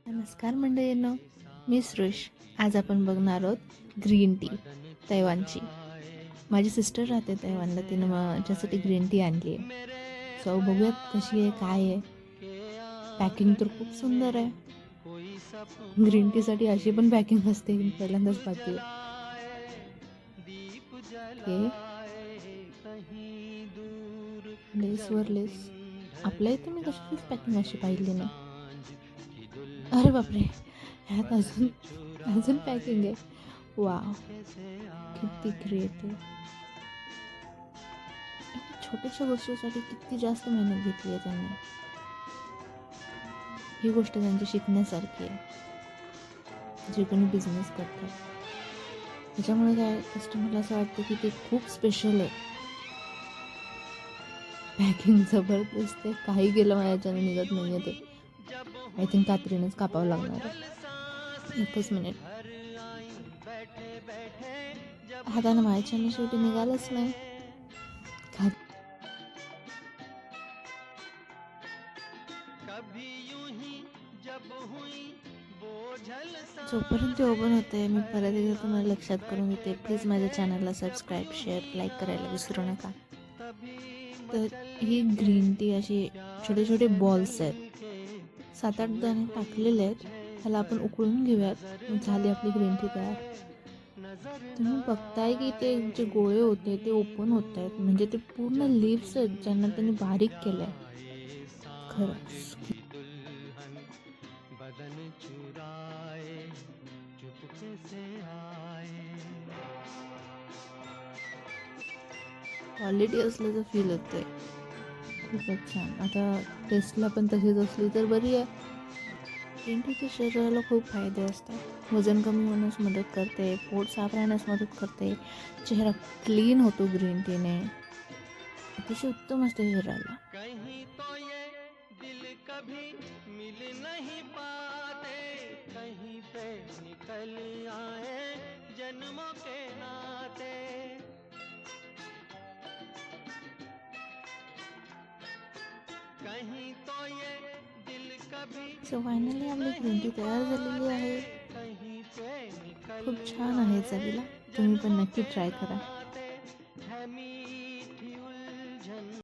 नमस्कार मंडळींनो, मी सृष. आज आपण बघणार आहोत ग्रीन टी तैवानची. माझी सिस्टर राहते तैवानला, तिनं माझ्यासाठी ग्रीन टी आणली आहे. सो बघूयात कशी आहे, काय आहे. पॅकिंग तर खूप सुंदर आहे. ग्रीन टीसाठी अशी पण पॅकिंग असते, पहिल्यांदाच पाहते. ओके, लेसवर लेस. आपल्या इथे मी कशाचीच पॅकिंग अशी पाहिली नाही. अरे बापरे, ह्यात अजून पॅकिंग आहे. वाव, किती क्रिएटिव्ह. छोट्याशा गोष्टीसाठी किती जास्त मेहनत घेतली आहे त्यांनी. ही गोष्ट त्यांची शिकण्यासारखी आहे, जे कोणी बिझनेस करतात. त्याच्यामुळे काय, कस्टमरला असं वाटतं की ते खूप स्पेशल आहे. पॅकिंग जबरदस्त आहे. काही गेलं माझ्याच्याने निघत नाही आहे ते. आय थिंक कात्रीनेच कापावं लागणार आहे. एकच मिनिट. हाताने माझ्याच्याने शेवटी निघालंच नाही. जोपर्यंत ते ओपन होते, मी परत एकदा तुम्हाला लक्षात करून देते, प्लीज माझ्या चॅनलला सबस्क्राईब, शेअर, लाईक करायला विसरू नका. तर ही ग्रीन टी अशी छोटे छोटे बॉल्स आहेत. 7-8 दाणे टाकलेले आहेत. ह्याला आपण उकळून घेऊयात. झाली आपली ग्रीन टी तयार. तुम्ही बघताय की ते जे गोळे होते ते ओपन होत आहेत, म्हणजे ते पूर्ण लीव्स आहेत ज्यांना त्यांनी बारीक केलं आहे. खरंच बदन चुराए चुपके से आए. क्वालिटी असल्याचं फील होतंय. खूपच छान. आता टेस्टला पण तशीच असली तर बरी आहे. ग्रीन टीचे शरीराला खूप फायदे असतात. वजन कमी होण्यास मदत करते, पोट साफ राहण्यास मदत करते, चेहरा क्लीन होतो ग्रीन टीने. अतिशय उत्तम असते शरीराला. कहीं तो ये दिल कभी मिल नहीं पाते, कहीं पे निकल आए जन्मों के नाते. कहीं तो ये दिल कभी. सो फायनली आपली ग्रीन टी तयार झालेली आहे. खूप छान आहे चवीला. तुम्ही पण नक्की ट्राय करा.